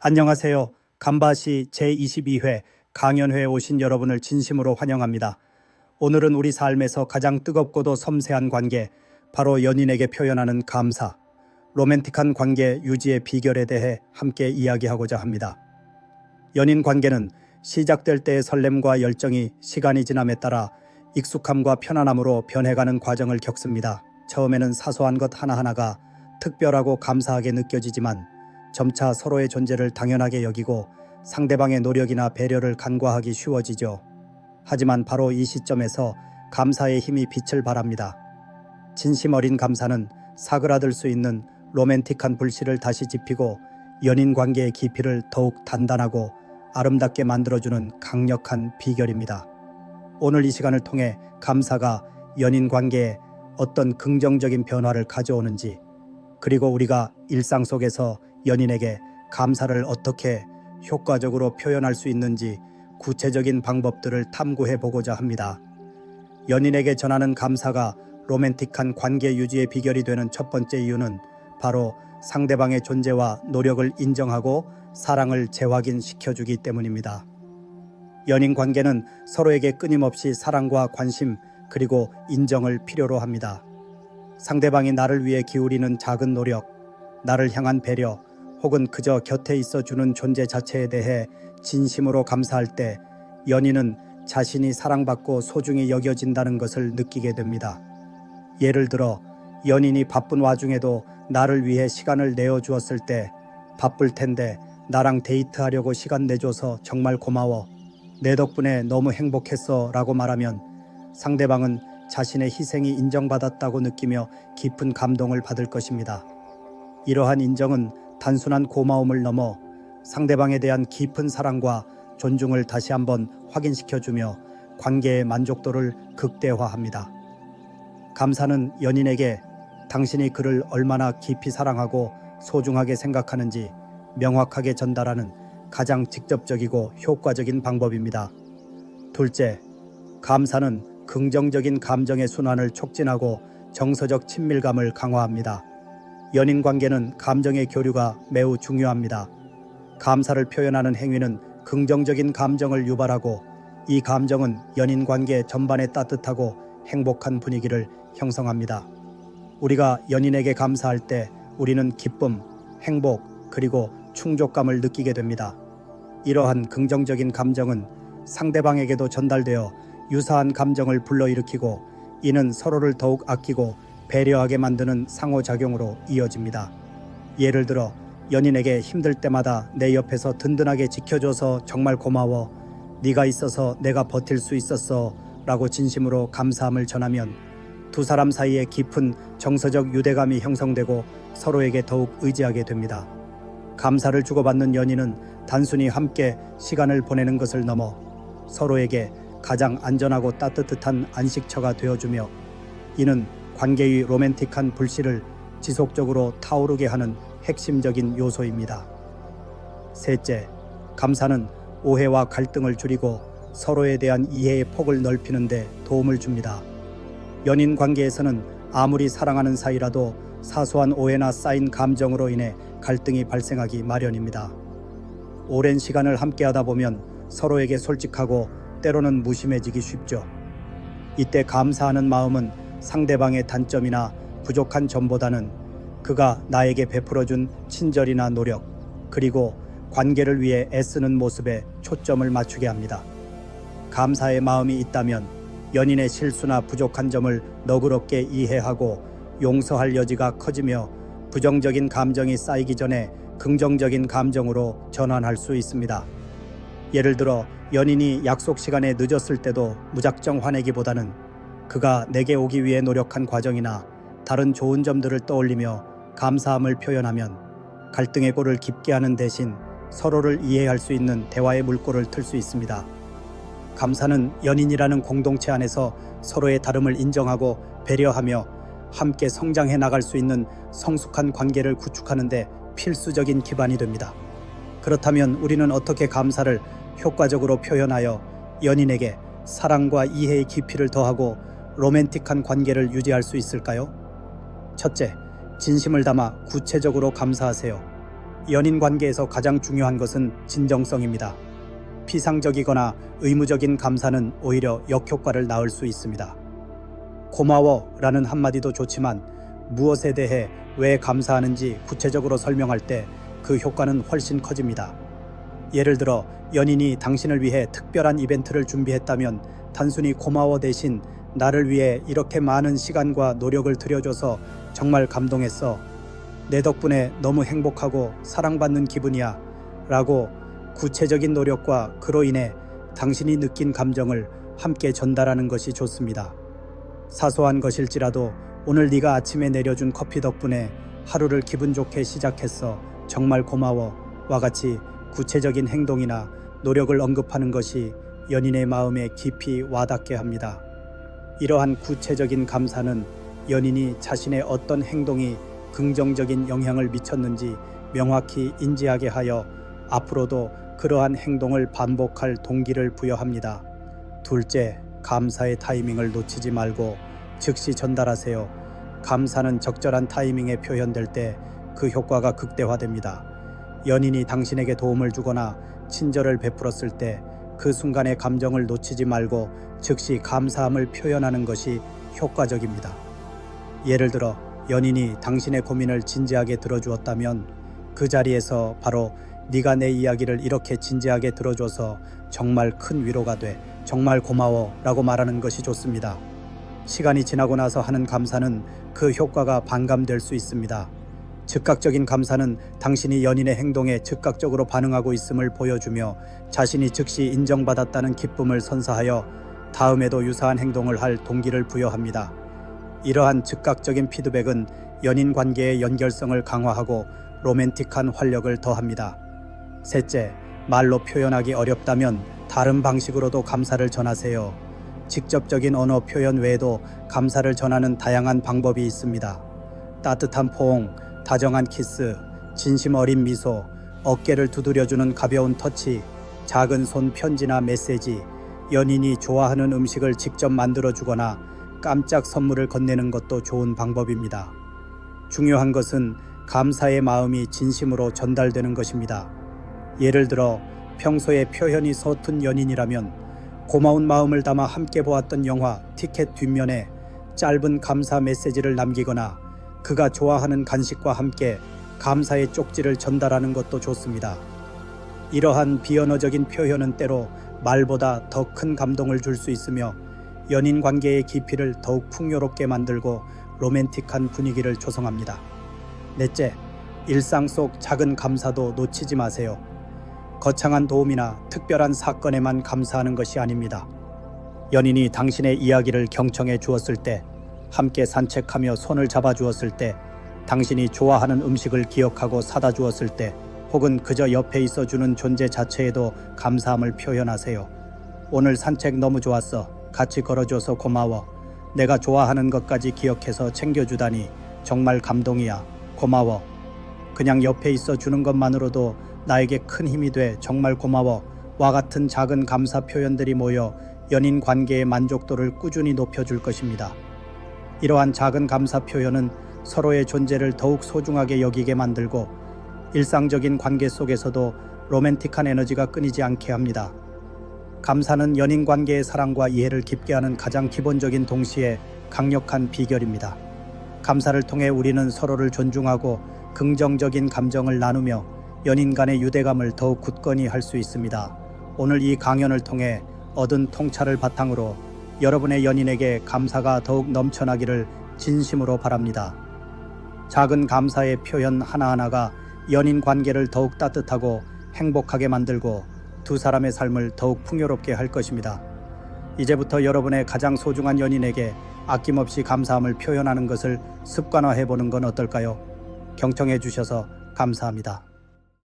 안녕하세요. 간바시 제22회 강연회에 오신 여러분을 진심으로 환영합니다. 오늘은 우리 삶에서 가장 뜨겁고도 섬세한 관계, 바로 연인에게 표현하는 감사, 로맨틱한 관계 유지의 비결에 대해 함께 이야기하고자 합니다. 연인 관계는 시작될 때의 설렘과 열정이 시간이 지남에 따라 익숙함과 편안함으로 변해가는 과정을 겪습니다. 처음에는 사소한 것 하나하나가 특별하고 감사하게 느껴지지만 점차 서로의 존재를 당연하게 여기고 상대방의 노력이나 배려를 간과하기 쉬워지죠. 하지만 바로 이 시점에서 감사의 힘이 빛을 발합니다. 진심 어린 감사는 사그라들 수 있는 로맨틱한 불씨를 다시 지피고 연인 관계의 깊이를 더욱 단단하고 아름답게 만들어주는 강력한 비결입니다. 오늘 이 시간을 통해 감사가 연인 관계에 어떤 긍정적인 변화를 가져오는지, 그리고 우리가 일상 속에서 연인에게 감사를 어떻게 효과적으로 표현할 수 있는지 구체적인 방법들을 탐구해 보고자 합니다. 연인에게 전하는 감사가 로맨틱한 관계 유지의 비결이 되는 첫 번째 이유는 바로 상대방의 존재와 노력을 인정하고 사랑을 재확인시켜주기 때문입니다. 연인 관계는 서로에게 끊임없이 사랑과 관심 그리고 인정을 필요로 합니다. 상대방이 나를 위해 기울이는 작은 노력, 나를 향한 배려, 혹은 그저 곁에 있어주는 존재 자체에 대해 진심으로 감사할 때 연인은 자신이 사랑받고 소중히 여겨진다는 것을 느끼게 됩니다. 예를 들어 연인이 바쁜 와중에도 나를 위해 시간을 내어주었을 때, 바쁠 텐데 나랑 데이트하려고 시간 내줘서 정말 고마워, 내 덕분에 너무 행복했어 라고 말하면 상대방은 자신의 희생이 인정받았다고 느끼며 깊은 감동을 받을 것입니다. 이러한 인정은 단순한 고마움을 넘어 상대방에 대한 깊은 사랑과 존중을 다시 한번 확인시켜주며 관계의 만족도를 극대화합니다. 감사는 연인에게 당신이 그를 얼마나 깊이 사랑하고 소중하게 생각하는지 명확하게 전달하는 가장 직접적이고 효과적인 방법입니다. 둘째, 감사는 긍정적인 감정의 순환을 촉진하고 정서적 친밀감을 강화합니다. 연인 관계는 감정의 교류가 매우 중요합니다. 감사를 표현하는 행위는 긍정적인 감정을 유발하고 이 감정은 연인 관계 전반에 따뜻하고 행복한 분위기를 형성합니다. 우리가 연인에게 감사할 때 우리는 기쁨, 행복, 그리고 충족감을 느끼게 됩니다. 이러한 긍정적인 감정은 상대방에게도 전달되어 유사한 감정을 불러일으키고 이는 서로를 더욱 아끼고 배려하게 만드는 상호작용으로 이어집니다. 예를 들어 연인에게 힘들 때마다 내 옆에서 든든하게 지켜줘서 정말 고마워, 네가 있어서 내가 버틸 수 있었어 라고 진심으로 감사함을 전하면 두 사람 사이에 깊은 정서적 유대감이 형성되고 서로에게 더욱 의지하게 됩니다. 감사를 주고받는 연인은 단순히 함께 시간을 보내는 것을 넘어 서로에게 가장 안전하고 따뜻한 안식처가 되어주며 이는 관계의 로맨틱한 불씨를 지속적으로 타오르게 하는 핵심적인 요소입니다. 셋째, 감사는 오해와 갈등을 줄이고 서로에 대한 이해의 폭을 넓히는 데 도움을 줍니다. 연인 관계에서는 아무리 사랑하는 사이라도 사소한 오해나 쌓인 감정으로 인해 갈등이 발생하기 마련입니다. 오랜 시간을 함께하다 보면 서로에게 솔직하고 때로는 무심해지기 쉽죠. 이때 감사하는 마음은 상대방의 단점이나 부족한 점보다는 그가 나에게 베풀어준 친절이나 노력, 그리고 관계를 위해 애쓰는 모습에 초점을 맞추게 합니다. 감사의 마음이 있다면 연인의 실수나 부족한 점을 너그럽게 이해하고 용서할 여지가 커지며 부정적인 감정이 쌓이기 전에 긍정적인 감정으로 전환할 수 있습니다. 예를 들어 연인이 약속 시간에 늦었을 때도 무작정 화내기보다는 그가 내게 오기 위해 노력한 과정이나 다른 좋은 점들을 떠올리며 감사함을 표현하면 갈등의 골을 깊게 하는 대신 서로를 이해할 수 있는 대화의 물꼬를 틀 수 있습니다. 감사는 연인이라는 공동체 안에서 서로의 다름을 인정하고 배려하며 함께 성장해 나갈 수 있는 성숙한 관계를 구축하는 데 필수적인 기반이 됩니다. 그렇다면 우리는 어떻게 감사를 효과적으로 표현하여 연인에게 사랑과 이해의 깊이를 더하고 로맨틱한 관계를 유지할 수 있을까요? 첫째, 진심을 담아 구체적으로 감사하세요. 연인 관계에서 가장 중요한 것은 진정성입니다. 피상적이거나 의무적인 감사는 오히려 역효과를 낳을 수 있습니다. 고마워 라는 한마디도 좋지만 무엇에 대해 왜 감사하는지 구체적으로 설명할 때 그 효과는 훨씬 커집니다. 예를 들어 연인이 당신을 위해 특별한 이벤트를 준비했다면 단순히 고마워 대신 나를 위해 이렇게 많은 시간과 노력을 들여줘서 정말 감동했어. 내 덕분에 너무 행복하고 사랑받는 기분이야. 라고 구체적인 노력과 그로 인해 당신이 느낀 감정을 함께 전달하는 것이 좋습니다. 사소한 것일지라도 오늘 네가 아침에 내려준 커피 덕분에 하루를 기분 좋게 시작했어. 정말 고마워. 와 같이 구체적인 행동이나 노력을 언급하는 것이 연인의 마음에 깊이 와닿게 합니다. 이러한 구체적인 감사는 연인이 자신의 어떤 행동이 긍정적인 영향을 미쳤는지 명확히 인지하게 하여 앞으로도 그러한 행동을 반복할 동기를 부여합니다. 둘째, 감사의 타이밍을 놓치지 말고 즉시 전달하세요. 감사는 적절한 타이밍에 표현될 때 그 효과가 극대화됩니다. 연인이 당신에게 도움을 주거나 친절을 베풀었을 때 그 순간의 감정을 놓치지 말고 즉시 감사함을 표현하는 것이 효과적입니다. 예를 들어 연인이 당신의 고민을 진지하게 들어주었다면 그 자리에서 바로 네가 내 이야기를 이렇게 진지하게 들어줘서 정말 큰 위로가 돼. 정말 고마워 라고 말하는 것이 좋습니다. 시간이 지나고 나서 하는 감사는 그 효과가 반감될 수 있습니다. 즉각적인 감사는 당신이 연인의 행동에 즉각적으로 반응하고 있음을 보여주며 자신이 즉시 인정받았다는 기쁨을 선사하여 다음에도 유사한 행동을 할 동기를 부여합니다. 이러한 즉각적인 피드백은 연인 관계의 연결성을 강화하고 로맨틱한 활력을 더합니다. 셋째, 말로 표현하기 어렵다면 다른 방식으로도 감사를 전하세요. 직접적인 언어 표현 외에도 감사를 전하는 다양한 방법이 있습니다. 따뜻한 포옹, 다정한 키스, 진심 어린 미소, 어깨를 두드려주는 가벼운 터치, 작은 손 편지나 메시지, 연인이 좋아하는 음식을 직접 만들어주거나 깜짝 선물을 건네는 것도 좋은 방법입니다. 중요한 것은 감사의 마음이 진심으로 전달되는 것입니다. 예를 들어 평소에 표현이 서툰 연인이라면 고마운 마음을 담아 함께 보았던 영화 티켓 뒷면에 짧은 감사 메시지를 남기거나 그가 좋아하는 간식과 함께 감사의 쪽지를 전달하는 것도 좋습니다. 이러한 비언어적인 표현은 때로 말보다 더 큰 감동을 줄 수 있으며 연인 관계의 깊이를 더욱 풍요롭게 만들고 로맨틱한 분위기를 조성합니다. 넷째, 일상 속 작은 감사도 놓치지 마세요. 거창한 도움이나 특별한 사건에만 감사하는 것이 아닙니다. 연인이 당신의 이야기를 경청해 주었을 때, 함께 산책하며 손을 잡아주었을 때, 당신이 좋아하는 음식을 기억하고 사다 주었을 때, 혹은 그저 옆에 있어주는 존재 자체에도 감사함을 표현하세요. 오늘 산책 너무 좋았어. 같이 걸어줘서 고마워. 내가 좋아하는 것까지 기억해서 챙겨주다니 정말 감동이야. 고마워. 그냥 옆에 있어주는 것만으로도 나에게 큰 힘이 돼. 정말 고마워. 와 같은 작은 감사 표현들이 모여 연인 관계의 만족도를 꾸준히 높여줄 것입니다. 이러한 작은 감사 표현은 서로의 존재를 더욱 소중하게 여기게 만들고 일상적인 관계 속에서도 로맨틱한 에너지가 끊이지 않게 합니다. 감사는 연인 관계의 사랑과 이해를 깊게 하는 가장 기본적인 동시에 강력한 비결입니다. 감사를 통해 우리는 서로를 존중하고 긍정적인 감정을 나누며 연인 간의 유대감을 더욱 굳건히 할 수 있습니다. 오늘 이 강연을 통해 얻은 통찰을 바탕으로 여러분의 연인에게 감사가 더욱 넘쳐나기를 진심으로 바랍니다. 작은 감사의 표현 하나하나가 연인 관계를 더욱 따뜻하고 행복하게 만들고 두 사람의 삶을 더욱 풍요롭게 할 것입니다. 이제부터 여러분의 가장 소중한 연인에게 아낌없이 감사함을 표현하는 것을 습관화해 보는 건 어떨까요? 경청해 주셔서 감사합니다.